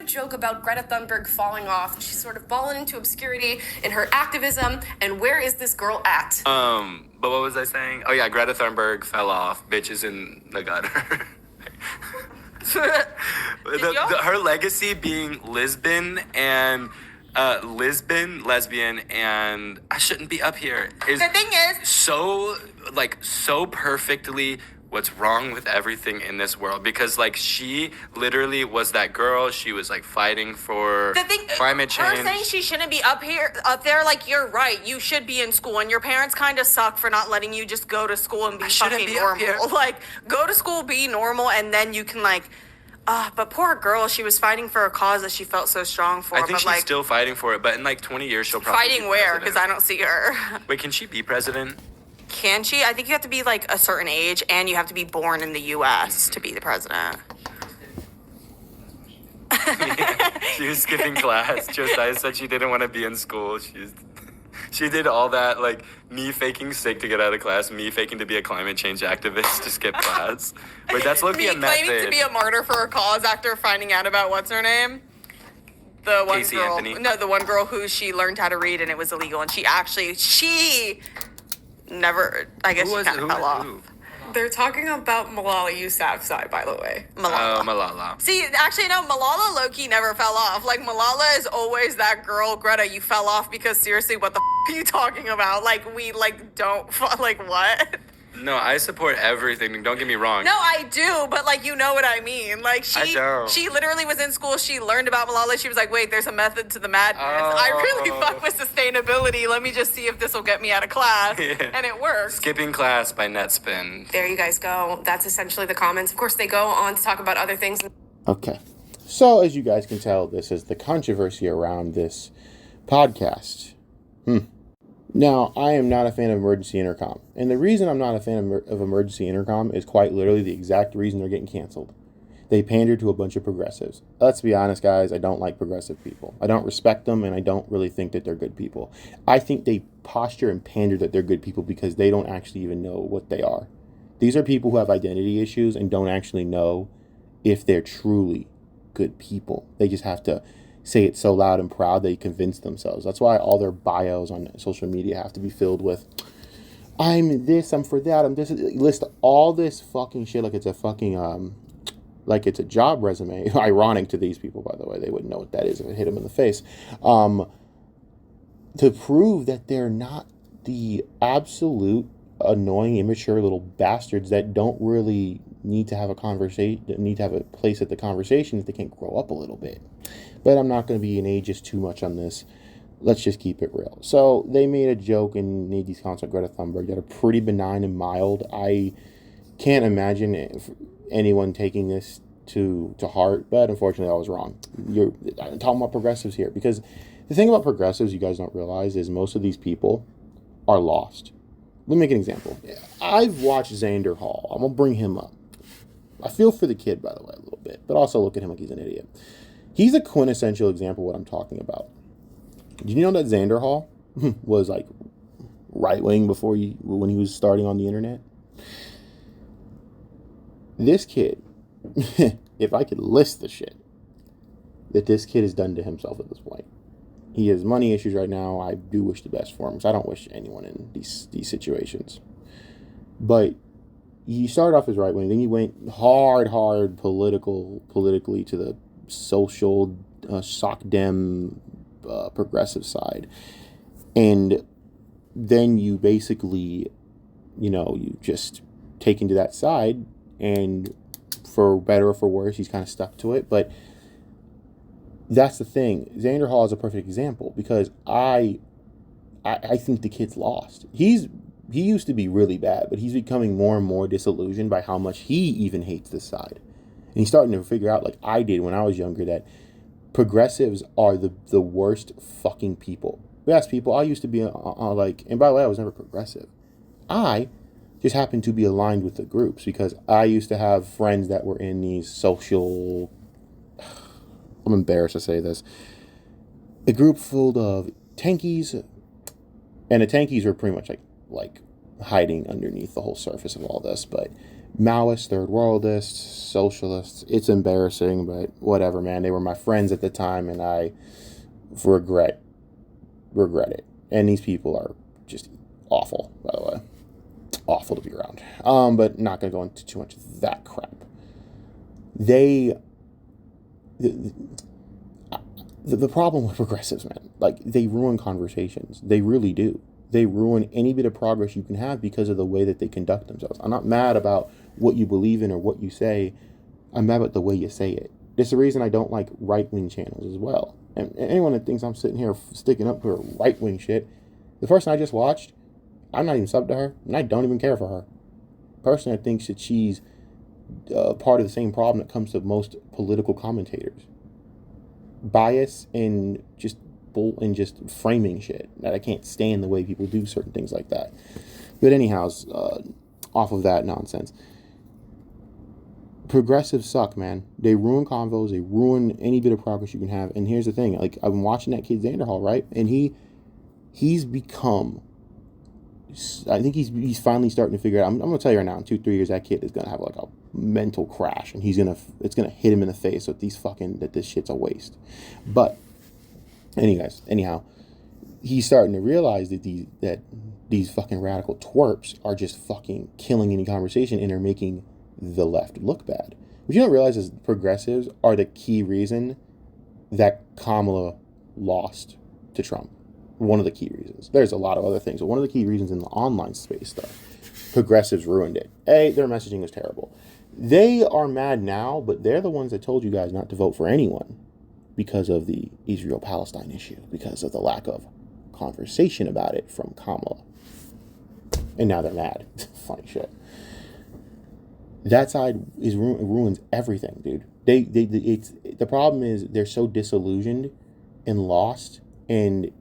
joke about Greta Thunberg falling off. She's sort of fallen into obscurity in her activism. And where is this girl at? But what was I saying? Oh yeah, Greta Thunberg fell off. Bitches in the gutter. Her legacy being lesbian, and I shouldn't be up here. The thing is, so perfectly what's wrong with everything in this world, because like she literally was that girl. She was like fighting for climate change. Her saying she shouldn't be up there, like, you're right. You should be in school, and your parents kind of suck for not letting you just go to school and be fucking normal. Like, go to school, be normal, and then you can like. But poor girl, she was fighting for a cause that she felt so strong for. I think she's still fighting for it, but in like 20 years she'll probably fighting where? Because I don't see her. Wait, can she be president? Can she? I think you have to be like a certain age, and you have to be born in the U.S. to be the president. She was skipping class. Josiah said she didn't want to be in school. She did all that, like me faking sick to get out of class, me faking to be a climate change activist to skip class. But that's low-key a method. Me claiming to be a martyr for a cause after finding out about what's her name? The one Casey girl. Anthony. No, the one girl who she learned how to read and it was illegal, and she never. I guess she kind of fell off. They're talking about Malala Yousafzai, by the way. Malala. Oh, Malala. See, actually, no, Malala low-key never fell off. Like, Malala is always that girl, Greta, you fell off because, seriously, what the are you talking about? Like, we, like, don't, like, what? No, I support everything. Don't get me wrong. No, I do, but, like, you know what I mean. Like, she literally was in school. She learned about Malala. She was like, wait, there's a method to the madness. I really fuck with sustainability. Let me just see if this will get me out of class. Yeah. And it worked. Skipping class by Netspin. There you guys go. That's essentially the comments. Of course, they go on to talk about other things. Okay. So, as you guys can tell, this is the controversy around this podcast. Now, I am not a fan of Emergency Intercom. And the reason I'm not a fan of Emergency Intercom is quite literally the exact reason they're getting canceled. They pander to a bunch of progressives. Let's be honest, guys, I don't like progressive people. I don't respect them, and I don't really think that they're good people. I think they posture and pander that they're good people because they don't actually even know what they are. These are people who have identity issues and don't actually know if they're truly good people. They just have to say it so loud and proud they convince themselves. That's why all their bios on social media have to be filled with, I'm this, I'm for that, I'm this. List all this fucking shit like it's a fucking, like it's a job resume. Ironic to these people, by the way. They wouldn't know what that is if it hit them in the face. To prove that they're not the absolute annoying, immature little bastards that don't really need to have a conversation, need to have a place at the conversation if they can't grow up a little bit. But I'm not going to be an ageist too much on this. Let's just keep it real. So they made a joke and made these comments on Greta Thunberg that are pretty benign and mild. I can't imagine anyone taking this to heart, but unfortunately I was wrong. I'm talking about progressives here, because the thing about progressives you guys don't realize is most of these people are lost. Let me make an example. I've watched Xander Hall. I'm going to bring him up. I feel for the kid, by the way, a little bit, but also look at him like he's an idiot. He's a quintessential example of what I'm talking about. Did you know that Xander Hall was like right-wing when he was starting on the internet? This kid, if I could list the shit that this kid has done to himself at this point. He has money issues right now. I do wish the best for him, because I don't wish anyone in these situations. But he started off as right-wing, then he went hard politically to the social soc dem progressive side, and then you basically you just take into that side, and for better or for worse he's kind of stuck to it. But that's the thing. Xander Hall is a perfect example, because I think the kid's lost. He used to be really bad, but he's becoming more and more disillusioned by how much he even hates this side. And he's starting to figure out, like I did when I was younger, that progressives are the worst fucking people. We ask people, I used to be like, and by the way, I was never progressive. I just happened to be aligned with the groups because I used to have friends that were in these social, I'm embarrassed to say this, a group full of tankies, and the tankies were pretty much like hiding underneath the whole surface of all this, but Maoists, third worldists, socialists. It's embarrassing, but whatever, man. They were my friends at the time, and I regret it. And these people are just awful, by the way. Awful to be around. But not gonna go into too much of that crap. The problem with progressives, man, like, they ruin conversations. They really do. They ruin any bit of progress you can have because of the way that they conduct themselves. I'm not mad about what you believe in or what you say. I'm mad about the way you say it. There's the reason I don't like right-wing channels as well. And anyone that thinks I'm sitting here sticking up for right-wing shit, the person I just watched, I'm not even subbed to her, and I don't even care for her. Personally, I think that she's part of the same problem that comes to most political commentators. Bias and just bull and just framing shit. That I can't stand the way people do certain things like that. But anyhow, off of that nonsense. Progressives suck, man. They ruin convos. They ruin any bit of progress you can have. And here's the thing. Like, I've been watching that kid Xanderhall, right? And he's become... I think he's finally starting to figure out. I'm going to tell you right now, in 2-3 years, that kid is going to have like a mental crash. And it's going to hit him in the face with that this shit's a waste. But, anyhow, he's starting to realize that these fucking radical twerps are just fucking killing any conversation, and they're making the left look bad. What you don't realize is progressives are the key reason that Kamala lost to Trump. One of the key reasons. There's a lot of other things, but one of the key reasons in the online space, though, progressives ruined it. Their messaging was terrible. They are mad now, but they're the ones that told you guys not to vote for anyone because of the Israel-Palestine issue, because of the lack of conversation about it from Kamala. And now they're mad. Funny shit. That side ruins everything, dude. The problem is they're so disillusioned and lost, and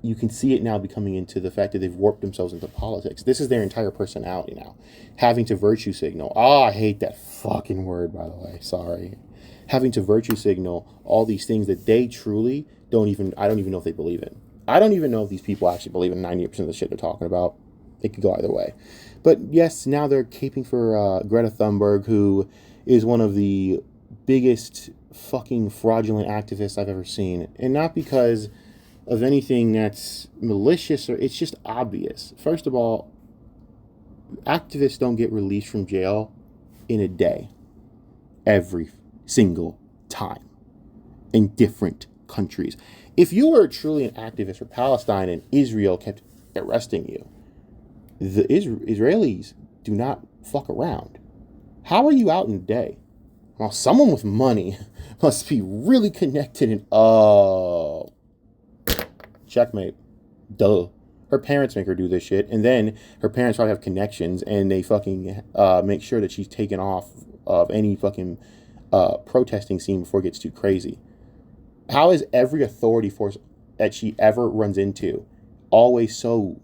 you can see it now becoming into the fact that they've warped themselves into politics. This is their entire personality now. Having to virtue signal. I hate that fucking word, by the way. Sorry. Having to virtue signal all these things that they truly I don't even know if they believe in. I don't even know if these people actually believe in 90% of the shit they're talking about. It could go either way. But yes, now they're caping for Greta Thunberg, who is one of the biggest fucking fraudulent activists I've ever seen. And not because of anything that's malicious, or it's just obvious. First of all, activists don't get released from jail in a day. Every single time. In different countries. If you were truly an activist for Palestine and Israel kept arresting you, the Israelis do not fuck around. How are you out in a day? Well, someone with money must be really connected and checkmate. Duh. Her parents make her do this shit, and then her parents probably have connections, and they fucking make sure that she's taken off of any fucking protesting scene before it gets too crazy. How is every authority force that she ever runs into always so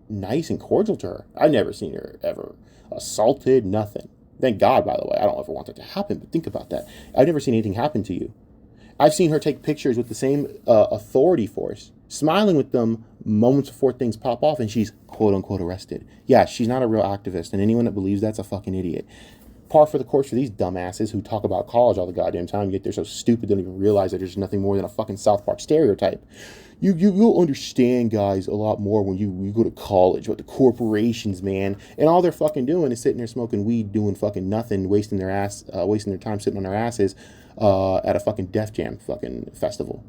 nice and cordial to her? I've never seen her ever assaulted, nothing. Thank God, by the way. I don't ever want that to happen, but think about that. I've never seen anything happen to you. I've seen her take pictures with the same authority force, smiling with them moments before things pop off, and she's quote-unquote arrested. Yeah, she's not a real activist, and anyone that believes that's a fucking idiot. Par for the course for these dumbasses who talk about college all the goddamn time, yet they're so stupid they don't even realize that there's nothing more than a fucking South Park stereotype. You'll understand, guys, a lot more when you go to college, with the corporations, man. And all they're fucking doing is sitting there smoking weed, doing fucking nothing, wasting their time sitting on their asses at a fucking Def Jam fucking festival.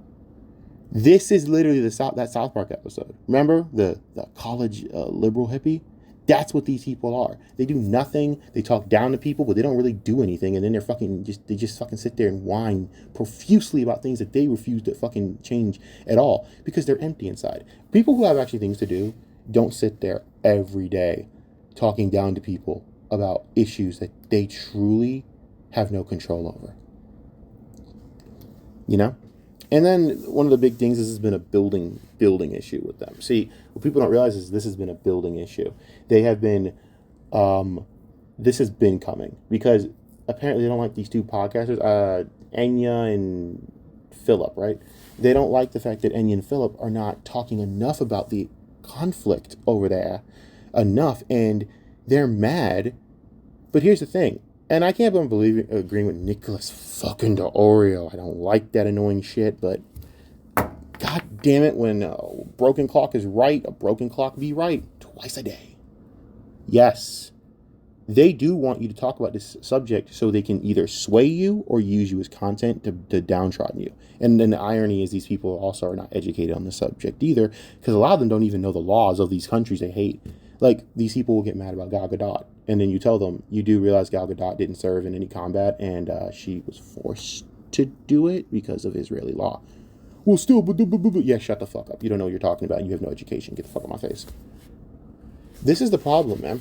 This is literally that South Park episode. Remember the college liberal hippie? That's what these people are. They do nothing. They talk down to people, but they don't really do anything. And then they just fucking sit there and whine profusely about things that they refuse to fucking change at all because they're empty inside. People who have actually things to do don't sit there every day talking down to people about issues that they truly have no control over. You know? And then one of the big things is this has been a building issue with them. See, what people don't realize is this has been a building issue. They have been, this has been coming because apparently they don't like these two podcasters, Enya and Philip, right? They don't like the fact that Enya and Philip are not talking enough about the conflict over there enough, and they're mad But here's the thing, and I can't believe agreeing with Nicholas fucking D'Oreo. I don't like that annoying shit, but god damn it, when a broken clock is right, a broken clock be right twice a day. Yes, they do want you to talk about this subject so they can either sway you or use you as content to downtrodden you. And then the irony is these people also are not educated on the subject either, because a lot of them don't even know the laws of these countries they hate. Like, these people will get mad about Gal Gadot, and then you tell them, you do realize Gal Gadot didn't serve in any combat, and she was forced to do it because of Israeli law. Well, still, yeah, shut the fuck up. You don't know what you're talking about. You have no education. Get the fuck out of my face. This is the problem, man.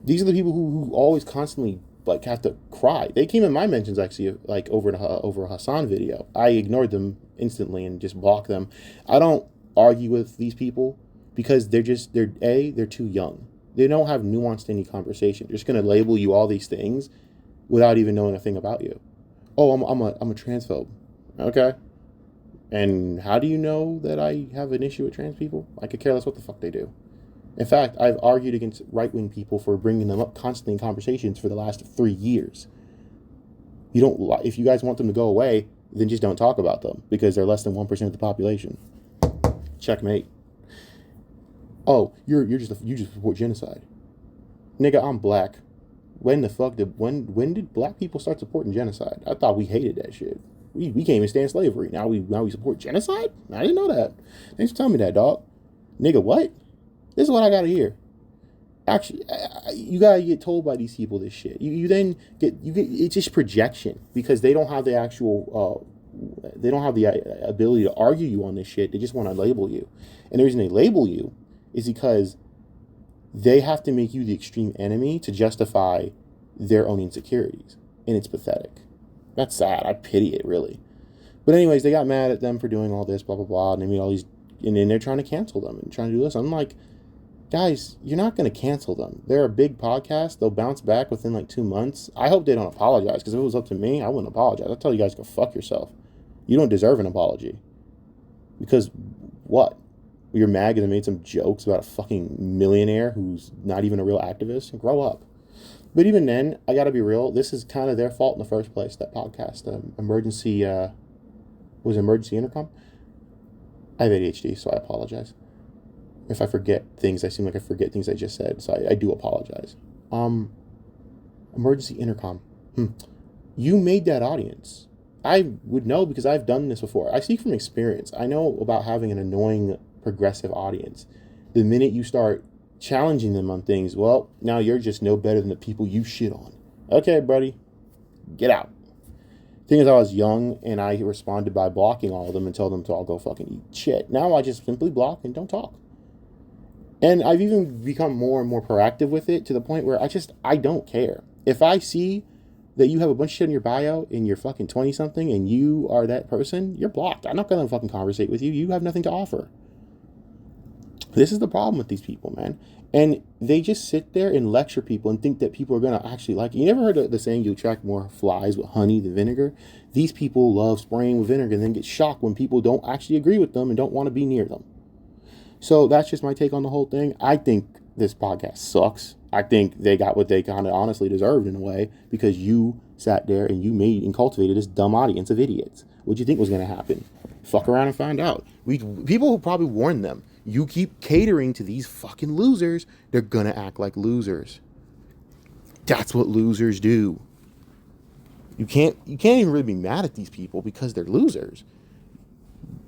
These are the people who always constantly like have to cry. They came in my mentions actually, like over a Hassan video. I ignored them instantly and just blocked them. I don't argue with these people because they're too young. They don't have nuanced any conversation. They're just gonna label you all these things without even knowing a thing about you. Oh, I'm a transphobe. Okay. And how do you know that I have an issue with trans people? I could care less what the fuck they do. In fact, I've argued against right-wing people for bringing them up constantly in conversations for the last 3 years. If you guys want them to go away, then just don't talk about them because they're less than 1% of the population. Checkmate. Oh, you just support genocide. Nigga, I'm black. When did black people start supporting genocide? I thought we hated that shit. We can't even stand slavery. Now we support genocide? I didn't know that. Thanks for telling me that, dog. Nigga, what? This is what I gotta hear. Actually, you gotta get told by these people this shit. You then get it's just projection because they don't have the actual they don't have the ability to argue you on this shit. They just want to label you, and the reason they label you is because they have to make you the extreme enemy to justify their own insecurities, and it's pathetic. That's sad. I pity it, really. But anyways, they got mad at them for doing all this, blah blah blah, and they made all these, and then they're trying to cancel them and trying to do this. I'm like, guys, you're not going to cancel them. They're a big podcast. They'll bounce back within like 2 months. I hope they don't apologize, because if it was up to me, I wouldn't apologize. I'd tell you guys to go fuck yourself. You don't deserve an apology. Because what? You're mad because I made some jokes about a fucking millionaire who's not even a real activist? Grow up. But even then, I got to be real. This is kind of their fault in the first place, that podcast. Emergency Intercom? I have ADHD, so I apologize. If I forget things, I seem like I forget things I just said, so I do apologize. Emergency Intercom. You made that audience. I would know because I've done this before. I speak from experience. I know about having an annoying progressive audience. The minute you start challenging them on things, well, now you're just no better than the people you shit on. Okay, buddy, get out. Thing is, I was young and I responded by blocking all of them and tell them to all go fucking eat shit. Now I just simply block and don't talk. And I've even become more and more proactive with it to the point where I don't care. If I see that you have a bunch of shit in your bio and you're fucking 20-something and you are that person, you're blocked. I'm not going to fucking conversate with you. You have nothing to offer. This is the problem with these people, man. And they just sit there and lecture people and think that people are going to actually like it. You never heard of the saying, you attract more flies with honey than vinegar? These people love spraying with vinegar and then get shocked when people don't actually agree with them and don't want to be near them. So that's just my take on the whole thing. I think this podcast sucks. I think they got what they kind of honestly deserved in a way, because you sat there and you made and cultivated this dumb audience of idiots. What do you think was going to happen? Fuck around and find out. People who probably warned them. You keep catering to these fucking losers, they're going to act like losers. That's what losers do. You can't even really be mad at these people because they're losers.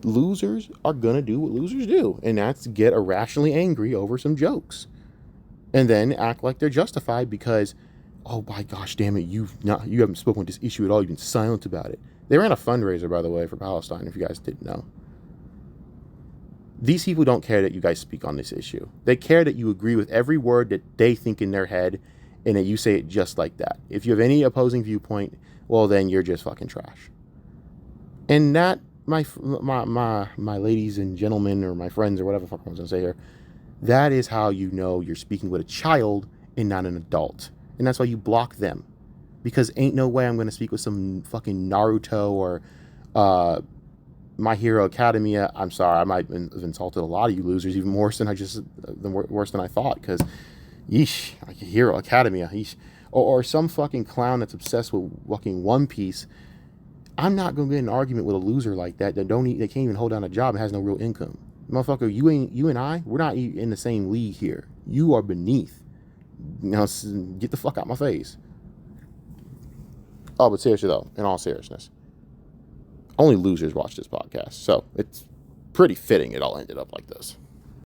Losers are going to do what losers do, and that's get irrationally angry over some jokes. And then act like they're justified because, oh my gosh, damn it, you haven't spoken with this issue at all. You've been silent about it. They ran a fundraiser, by the way, for Palestine, if you guys didn't know. These people don't care that you guys speak on this issue. They care that you agree with every word that they think in their head and that you say it just like that. If you have any opposing viewpoint, well, then you're just fucking trash. And that, my ladies and gentlemen, or my friends, or whatever the fuck I was going to say here, that is how you know you're speaking with a child and not an adult. And that's why you block them. Because ain't no way I'm going to speak with some fucking Naruto or My Hero Academia. I'm sorry, I might have insulted a lot of you losers, even worse than I thought. Because, yeesh, like Hero Academia, yeesh. or some fucking clown that's obsessed with fucking One Piece. I'm not gonna get in an argument with a loser like that that they can't even hold down a job and has no real income. Motherfucker, you and I, we're not in the same league here. You are beneath. You know, get the fuck out my face. Oh, but seriously though, in all seriousness, only losers watch this podcast, so it's pretty fitting it all ended up like this.